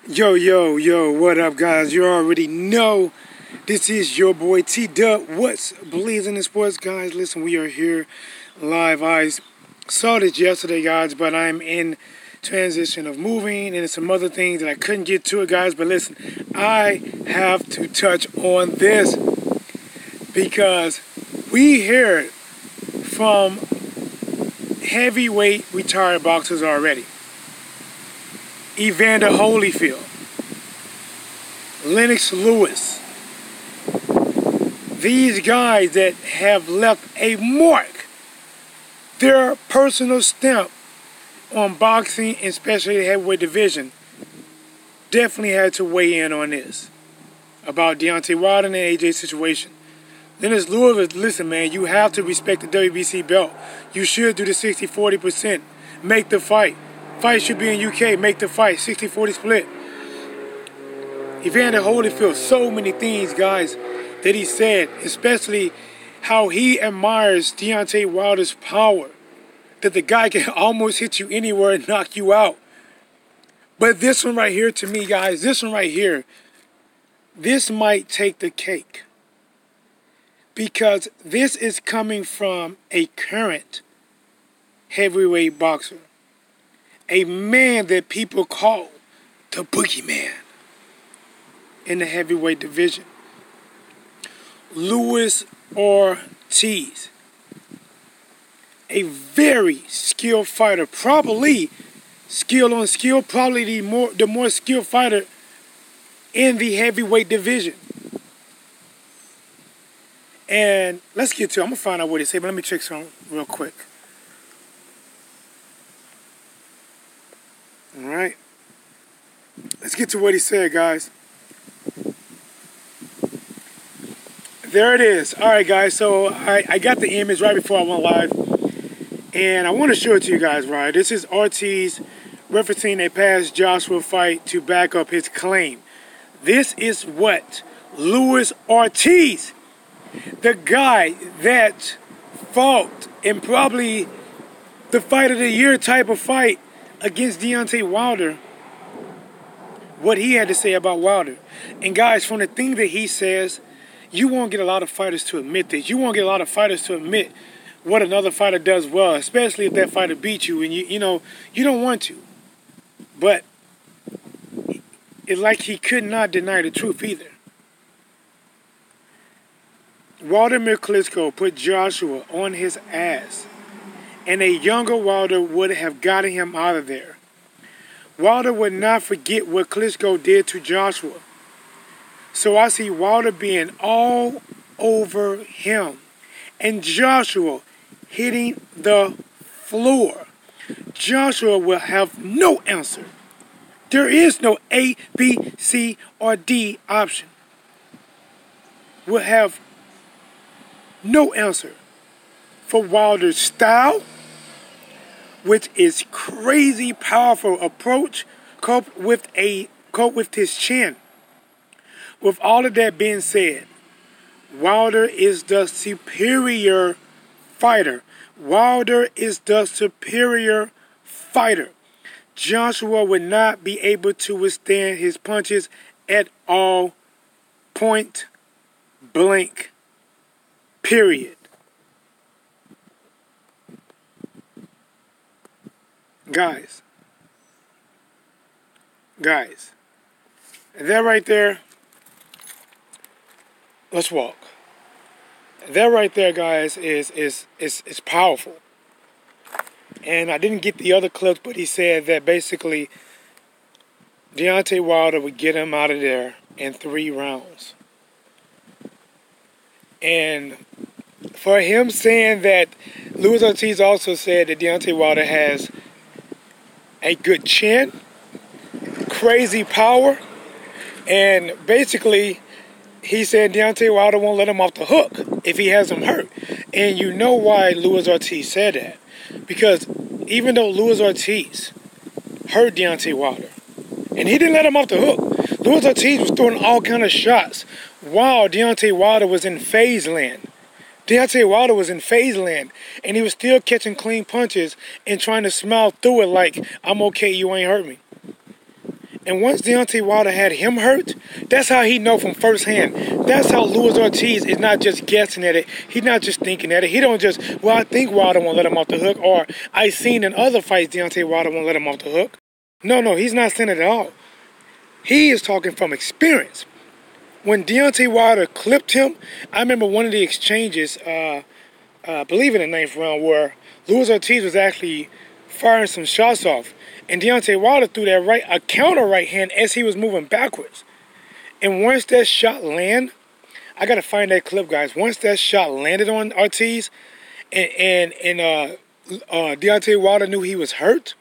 Yo, yo, yo, what up, guys? You already know this is your boy T-Dub. What's blazing in sports, guys? Listen, we are here live. I saw this yesterday, guys, but I'm in transition of moving and some other things that I couldn't get to it, guys. But listen, I have to touch on this because we hear from heavyweight retired boxers already. Evander Holyfield, Lennox Lewis, these guys that have left a mark, their personal stamp on boxing, especially the heavyweight division, definitely had to weigh in on this about Deontay Wilder and the AJ situation. Lennox Lewis, listen, man, you have to respect the WBC belt. You should do the 60-40%. Make the fight. Fight should be in UK. Make the fight. 60-40 split. Evander Holyfield, so many things, guys, that he said, especially how he admires Deontay Wilder's power, that the guy can almost hit you anywhere and knock you out. But this one right here, to me, guys, this one right here, this might take the cake. Because this is coming from a current heavyweight boxer. A man that people call the boogeyman in the heavyweight division. Luis Ortiz. A very skilled fighter. Probably skill on skill. Probably the more skilled fighter in the heavyweight division. And let's get to it. I'm going to find out what he said, but let me check something real quick. All right. Let's get to what he said, guys. There it is. All right, guys. So I got the image right before I went live. And I want to show it to you guys, right? This is Ortiz referencing a past Joshua fight to back up his claim. This is what Luis Ortiz, the guy that fought in probably the fight of the year type of fight against Deontay Wilder, what he had to say about Wilder. And guys, from the thing that he says, you won't get a lot of fighters to admit this. You won't get a lot of fighters to admit what another fighter does well, especially if that fighter beats you and you don't want to. But it's like he could not deny the truth either. Wilder Klitschko put Joshua on his ass, and a younger Wilder would have gotten him out of there. Wilder would not forget what Klitschko did to Joshua. So I see Wilder being all over him, and Joshua hitting the floor. Joshua will have no answer. There is no A, B, C, or D option. Will have no answer for Wilder's style, which is crazy powerful approach, cope with his chin. With all of that being said, Wilder is the superior fighter. Wilder is the superior fighter. Joshua would not be able to withstand his punches at all, point blank. Period. Guys, that right there, let's walk. That right there, guys, is powerful. And I didn't get the other clips, but he said that basically Deontay Wilder would get him out of there in 3 rounds. And for him saying that, Luis Ortiz also said that Deontay Wilder has a good chin, crazy power, and basically he said Deontay Wilder won't let him off the hook if he has him hurt. And you know why Luis Ortiz said that. Because even though Luis Ortiz hurt Deontay Wilder, and he didn't let him off the hook, Luis Ortiz was throwing all kind of shots while Deontay Wilder was in phase land. Deontay Wilder was in phase land, and he was still catching clean punches and trying to smile through it like, I'm okay, you ain't hurt me. And once Deontay Wilder had him hurt, that's how he know from firsthand. That's how Luis Ortiz is not just guessing at it. He's not just thinking at it. He don't just, well, I think Wilder won't let him off the hook, or I seen in other fights Deontay Wilder won't let him off the hook. No, he's not saying it at all. He is talking from experience. When Deontay Wilder clipped him, I remember one of the exchanges, I believe in the 9th round, where Luis Ortiz was actually firing some shots off. And Deontay Wilder threw that a counter right hand as he was moving backwards. And once that shot landed, I got to find that clip, guys. Once that shot landed on Ortiz and Deontay Wilder knew he was hurt,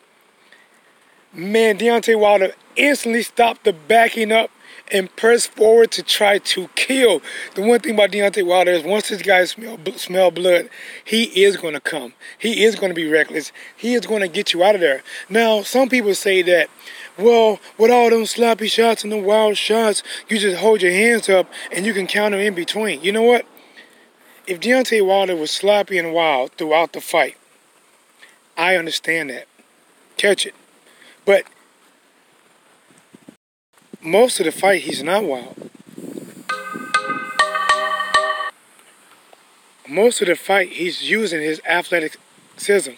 man, Deontay Wilder instantly stopped the backing up and pressed forward to try to kill. The one thing about Deontay Wilder is once this guy smell blood, he is going to come. He is going to be reckless. He is going to get you out of there. Now, some people say that, well, with all them sloppy shots and the wild shots, you just hold your hands up and you can counter in between. You know what? If Deontay Wilder was sloppy and wild throughout the fight, I understand that. Catch it. But most of the fight, he's not wild. Most of the fight, he's using his athleticism.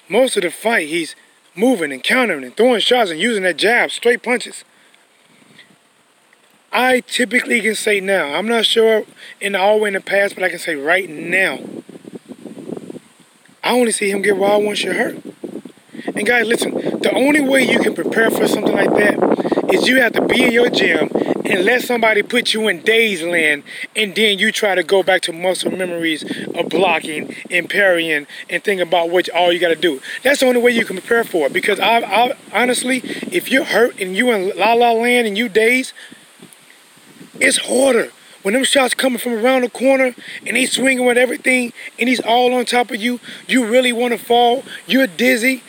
Most of the fight, he's moving and countering and throwing shots and using that jab, straight punches. I typically can say now, I'm not sure in the past, but I can say right now, I only see him get wild once you're hurt. And guys, listen, the only way you can prepare for something like that is you have to be in your gym and let somebody put you in daze land, and then you try to go back to muscle memories of blocking and parrying and think about what all you got to do. That's the only way you can prepare for it, because I honestly, if you're hurt and you in la-la land and you daze, it's harder. When them shots coming from around the corner and he's swinging with everything and he's all on top of you, you really want to fall, you're dizzy.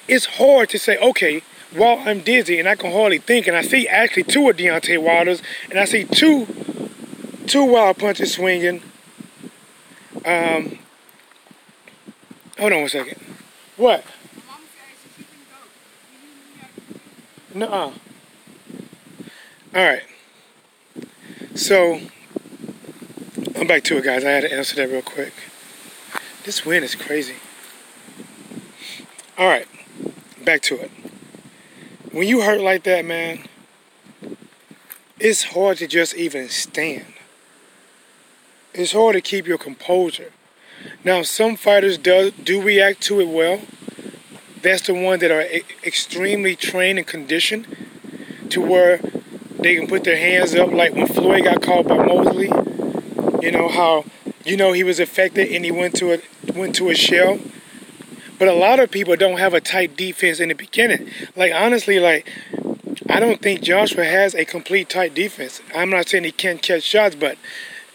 It's hard to say, okay, while I'm dizzy and I can hardly think, and I see actually two of Deontay Wilders, and I see two wild punches swinging. Hold on one second. What? Nuh-uh. All right. So, I'm back to it, guys. I had to answer that real quick. This wind is crazy. All right. Back to it. When you hurt like that, man, it's hard to just even stand. It's hard to keep your composure. Now, some fighters do react to it well. That's the ones that are extremely trained and conditioned to where they can put their hands up, like when Floyd got caught by Mosley. You know how, he was affected and he went to a shell. But a lot of people don't have a tight defense in the beginning. Like, honestly, I don't think Joshua has a complete tight defense. I'm not saying he can't catch shots, but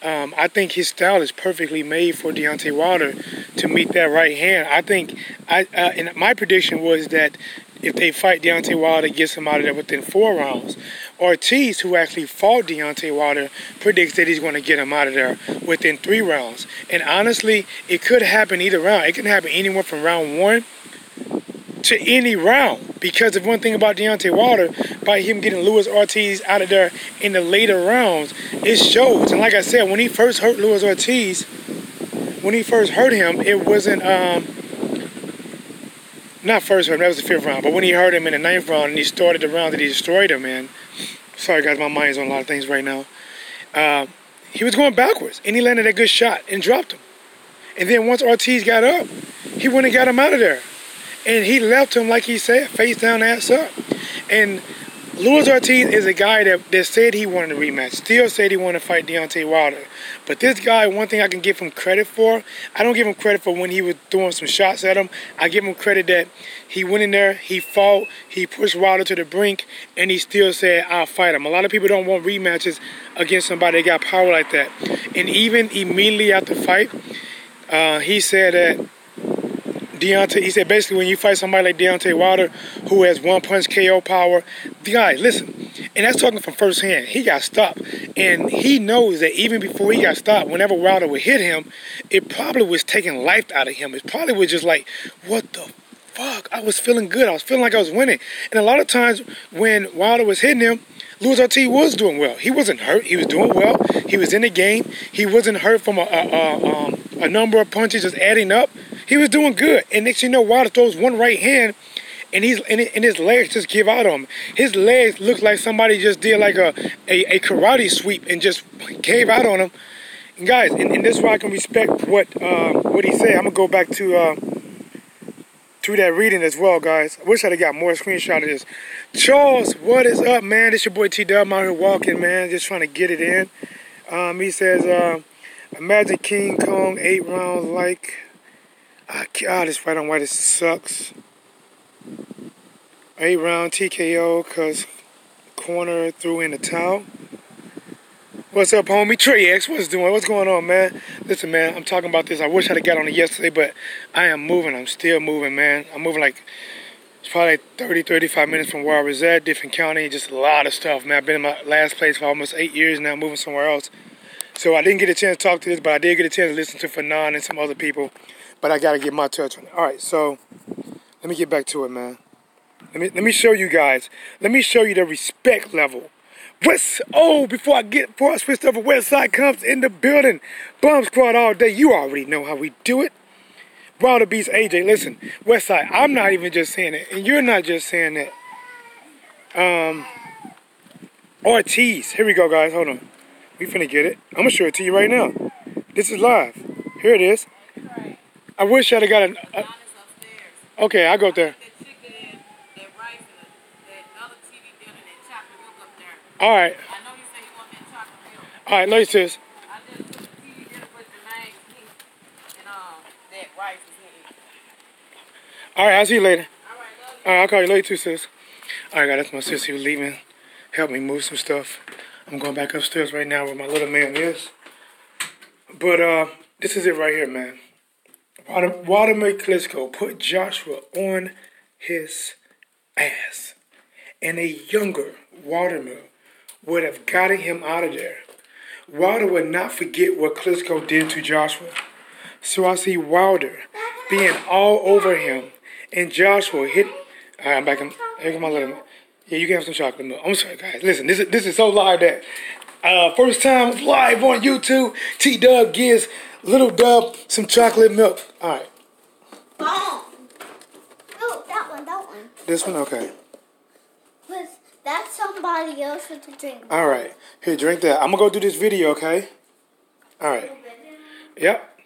I think his style is perfectly made for Deontay Wilder to meet that right hand. I think, and my prediction was that if they fight Deontay Wilder, gets him out of there within 4 rounds. Ortiz, who actually fought Deontay Wilder, predicts that he's going to get him out of there within 3 rounds. And honestly, it could happen either round. It can happen anywhere from round 1 to any round. Because of one thing about Deontay Wilder, by him getting Luis Ortiz out of there in the later rounds, it shows. And like I said, when he first hurt Luis Ortiz, it wasn't... Not first round, that was the 5th round. But when he hurt him in the 9th round and he started the round that he destroyed him, man. Sorry, guys, my mind's on a lot of things right now. He was going backwards, and he landed a good shot and dropped him. And then once Ortiz got up, he went and got him out of there. And he left him, like he said, face down, ass up. And Luis Ortiz is a guy that said he wanted a rematch, still said he wanted to fight Deontay Wilder. But this guy, one thing I can give him credit for, I don't give him credit for when he was throwing some shots at him. I give him credit that he went in there, he fought, he pushed Wilder to the brink, and he still said, I'll fight him. A lot of people don't want rematches against somebody that got power like that. And even immediately after the fight, he said that he said basically when you fight somebody like Deontay Wilder who has one-punch KO power, the guy, listen, and that's talking from first hand, he got stopped. And he knows that even before he got stopped, whenever Wilder would hit him, it probably was taking life out of him. It probably was just like, what the fuck, I was feeling good. I was feeling like I was winning. And a lot of times when Wilder was hitting him, Luis Ortiz was doing well. He wasn't hurt. He was doing well. He was in the game. He wasn't hurt from a number of punches just adding up. He was doing good. And next thing you know, Wilder throws one right hand, and his legs just give out on him. His legs look like somebody just did like a karate sweep and just gave out on him. And guys, and this is why I can respect what he said. I'm gonna go back to that reading as well, guys. I wish I'd have got more screenshot of this. Charles, what is up, man? This your boy T-Dub. I'm out here walking, man, just trying to get it in. He says, imagine King Kong 8 rounds like. God, this fight on white, it sucks. 8 round TKO because corner threw in the towel. What's up, homie? Trey X, what's going on, man? Listen, man, I'm talking about this. I wish I'd have got on it yesterday, but I am moving. I'm still moving, man. I'm moving like, it's probably 30, 35 minutes from where I was at, different county, just a lot of stuff, man. I've been in my last place for almost 8 years now, moving somewhere else. So I didn't get a chance to talk to this, but I did get a chance to listen to Fanon and some other people. But I got to get my touch on it. All right, so let me get back to it, man. Let me show you guys. Let me show you the respect level. Before I switch over, Westside comes in the building. Bomb Squad all day. You already know how we do it. Wilder beats AJ. Listen, Westside, I'm not even just saying it, and you're not just saying that. Ortiz. Here we go, guys. Hold on. We finna get it. I'm gonna show it to you right now. This is live. Here it is. I wish I'd have got an. Okay, I'll go up there. All right. I know you say you want that chocolate milk. All right, love you, sis. I just put the TV dinner with the main meat and that rice is in it. All right, I'll see you later. All right, love you. All right, I'll call you later too, sis. All right, guys, that's my sis who's leaving. Help me move some stuff. I'm going back upstairs right now where my little man is. But this is it right here, man. Vladimir Klitschko put Joshua on his ass. And a younger Vladimir would have gotten him out of there. Wilder would not forget what Klitschko did to Joshua. So I see Wilder being all over him. And Joshua hit... All right, I'm back. Here my little... Yeah, you can have some chocolate milk. I'm sorry, guys. Listen, this is so live that... first time live on YouTube, T-Dub gives Little Dub some chocolate milk. All right. Oh, that one. This one? Okay. That's somebody else with the drink. All right. Here, drink that. I'm going to go do this video, okay? All right. Yep.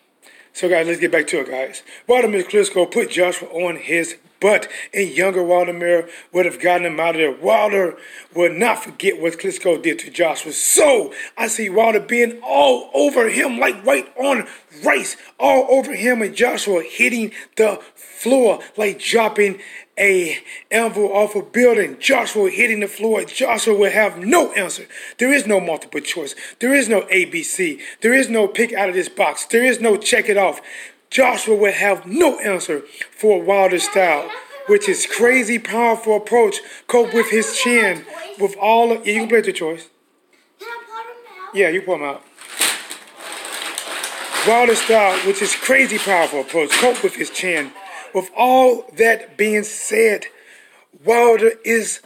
So, guys, let's get back to it, guys. Vladimir Klitschko put Joshua on his butt, and younger Vladimir would have gotten him out of there. Wilder would not forget what Klitschko did to Joshua. So, I see Wilder being all over him, like right on rice, all over him, and Joshua hitting the floor, like dropping a anvil off a building. Joshua hitting the floor. Joshua would have no answer. There is no multiple choice. There is no ABC. There is no pick out of this box. There is no check it off. Joshua would have no answer for Wilder's style, which is crazy powerful approach. Cope with his chin, with all of... Yeah, you can play with your choice. Can I pour them out? Yeah, you pour them out. Wilder's style, which is crazy powerful approach. Cope with his chin. With all that being said, Wilder is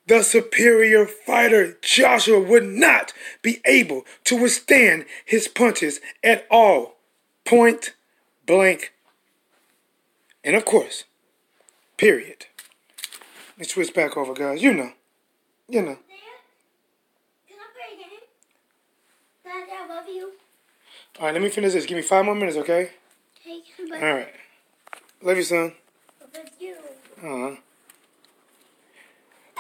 the superior fighter. Joshua would not be able to withstand his punches at all. Point blank. And of course, period. Let's switch back over, guys. You know. Can I play a game? Daddy, I love you. All right, let me finish this. Give me 5 more minutes, okay? Hey, all right. Love you, son. Love you.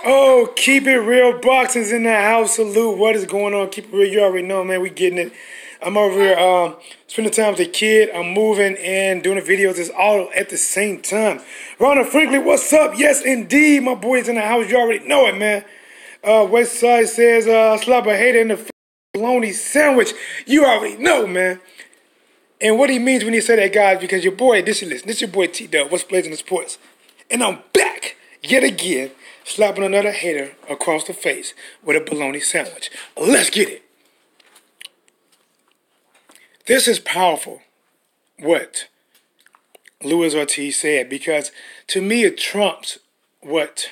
Oh, keep it real. Boxing's in the house. Salute. What is going on? Keep it real. You already know, man. We getting it. I'm over here spending time with the kid. I'm moving and doing the videos. It's all at the same time. Ronald Franklin, what's up? Yes, indeed. My boy's in the house. You already know it, man. Westside says, slap a hater in the bologna sandwich. You already know, man. And what he means when he say that, guys, because your boy, this is your boy T-Dub, what's blazing the sports. And I'm back, yet again, slapping another hater across the face with a bologna sandwich. Let's get it. This is powerful, what Luis Ortiz said, because to me it trumps what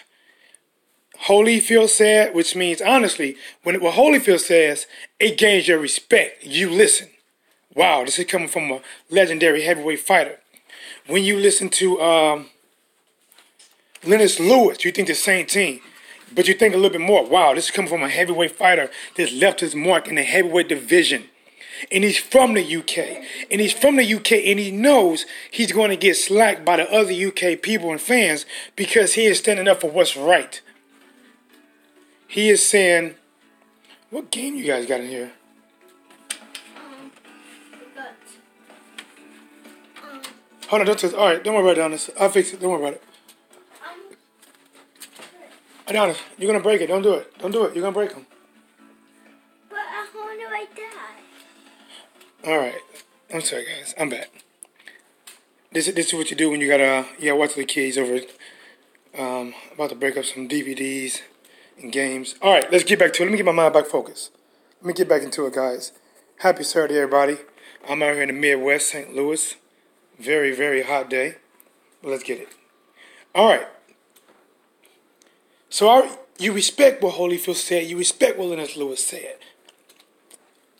Holyfield said, which means, honestly, what Holyfield says, it gains your respect. You listen. Wow, this is coming from a legendary heavyweight fighter. When you listen to Lennox Lewis, you think the same thing. But you think a little bit more, wow, this is coming from a heavyweight fighter that's left his mark in the heavyweight division. And he's from the UK. And he's from the UK, and he knows he's going to get slacked by the other UK people and fans because he is standing up for what's right. He is saying, what game you guys got in here? Hold on, all right, don't worry about it, Adonis. I'll fix it, don't worry about it. Adonis, you're going to break it. Don't do it. Don't do it. You're going to break them. But I want to like that. All right. I'm sorry, guys. I'm back. This is what you do when you got to watch the kids over about to break up some DVDs and games. All right, let's get back to it. Let me get my mind back focused. Let me get back into it, guys. Happy Saturday, everybody. I'm out here in the Midwest, St. Louis. Very, very hot day. But let's get it. All right. So you respect what Holyfield said. You respect what Lennox Lewis said.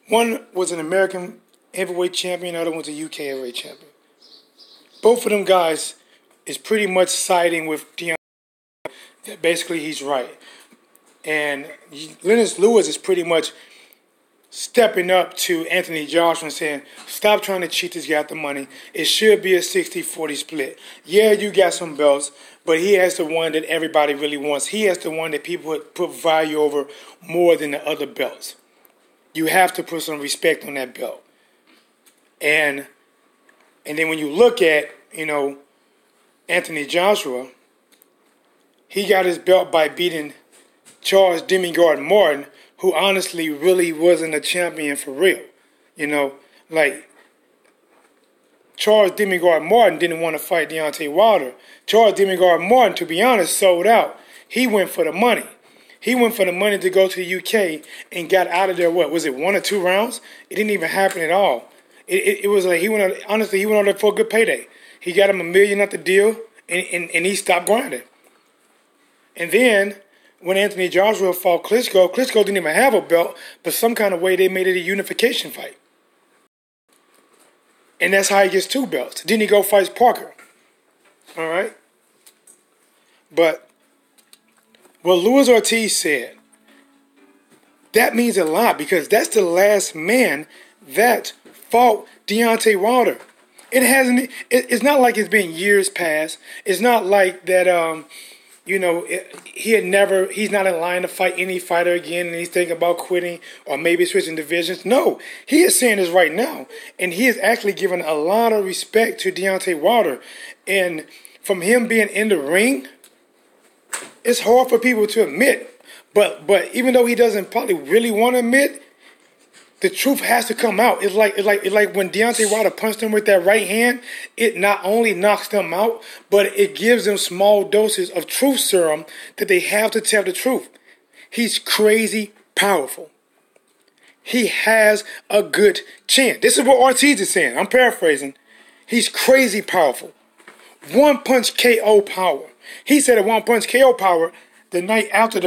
One was an American heavyweight champion. The other one's a UK heavyweight champion. Both of them guys is pretty much siding with Deontay. That basically he's right. And Lennox Lewis is pretty much stepping up to Anthony Joshua and saying, stop trying to cheat this guy out the money. It should be a 60-40 split. Yeah, you got some belts, but he has the one that everybody really wants. He has the one that people would put value over more than the other belts. You have to put some respect on that belt. And then when you look at, Anthony Joshua, he got his belt by beating Charles Demigod Martin, who honestly really wasn't a champion for real. Charles Demigod Martin didn't want to fight Deontay Wilder. Charles Demigod Martin, to be honest, sold out. He went for the money. He went for the money to go to the UK and got out of there, what, was it 1 or 2 rounds? It didn't even happen at all. It was like he went on there for a good payday. He got him $1 million at the deal, and he stopped grinding. And then when Anthony Joshua fought Klitschko didn't even have a belt, but some kind of way they made it a unification fight. And that's how he gets 2 belts. Then he go fights Parker. All right? But what Luis Ortiz said, that means a lot because that's the last man that fought Deontay Wilder. It's not like it's been years past. It's not like that, he's not in line to fight any fighter again and he's thinking about quitting or maybe switching divisions. No, he is saying this right now. And he is actually giving a lot of respect to Deontay Wilder. And from him being in the ring, it's hard for people to admit. But even though he doesn't probably really want to admit, the truth has to come out. It's like when Deontay Wilder punched him with that right hand, it not only knocks them out, but it gives them small doses of truth serum that they have to tell the truth. He's crazy powerful. He has a good chin. This is what Ortiz is saying. I'm paraphrasing. He's crazy powerful. 1-punch KO power. He said a 1-punch KO power the night after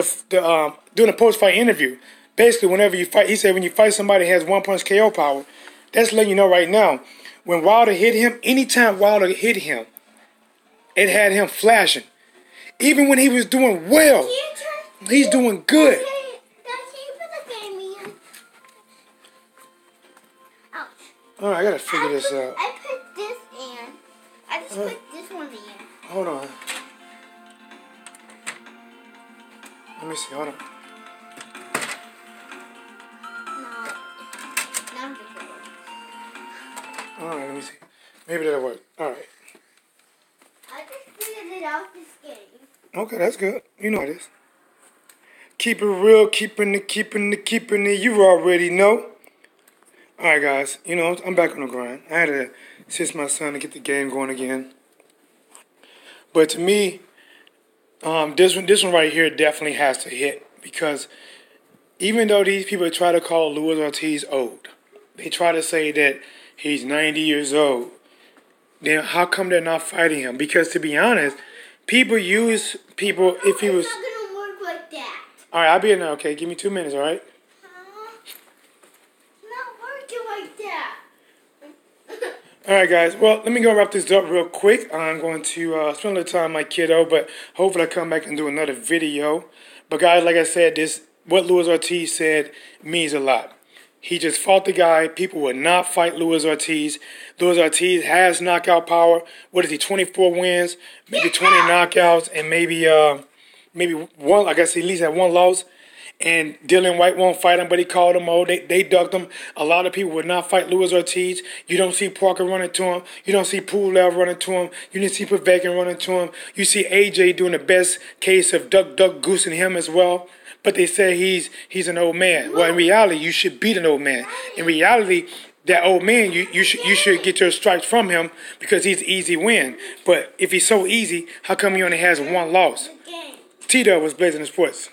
doing a post-fight interview. Basically, whenever you fight, he said when you fight somebody that has 1-punch KO power, that's letting you know right now, when Wilder hit him, anytime Wilder hit him, it had him flashing. Even when he was doing well, he's doing good. All right, I got to figure this out. I put this in. I just put this one in. Hold on. Let me see, hold on. All right, let me see. Maybe that'll work. All right. I just figured it out this game. Okay, that's good. You know it is. Keep it real, keeping it. You already know. All right, guys. I'm back on the grind. I had to assist my son to get the game going again. But to me, this one right here definitely has to hit because even though these people try to call Luis Ortiz old, they try to say that he's 90 years old. then how come they're not fighting him? Because to be honest, people use people if he was. It's not gonna work like that. All right, I'll be in there. Okay, give me 2 minutes. All right. It's not working like that. All right, guys. Well, let me go wrap this up real quick. I'm going to spend a little time with my kiddo, but hopefully I come back and do another video. But guys, like I said, what Luis Ortiz said means a lot. He just fought the guy. People would not fight Luis Ortiz. Luis Ortiz has knockout power. What is he? 24 wins, maybe 20 knockouts, and maybe one. I guess he at least had one loss. And Dylan White won't fight him, but he called him old. They ducked him. A lot of people would not fight Luis Ortiz. You don't see Parker running to him. You don't see Pulev running to him. You didn't see Povetkin running to him. You see AJ doing the best case of duck goosing him as well. But they say he's an old man. Well, in reality, you should beat an old man. In reality, that old man, you should get your stripes from him because he's an easy win. But if he's so easy, how come he only has one loss? T-Dub was Blazing the Sports.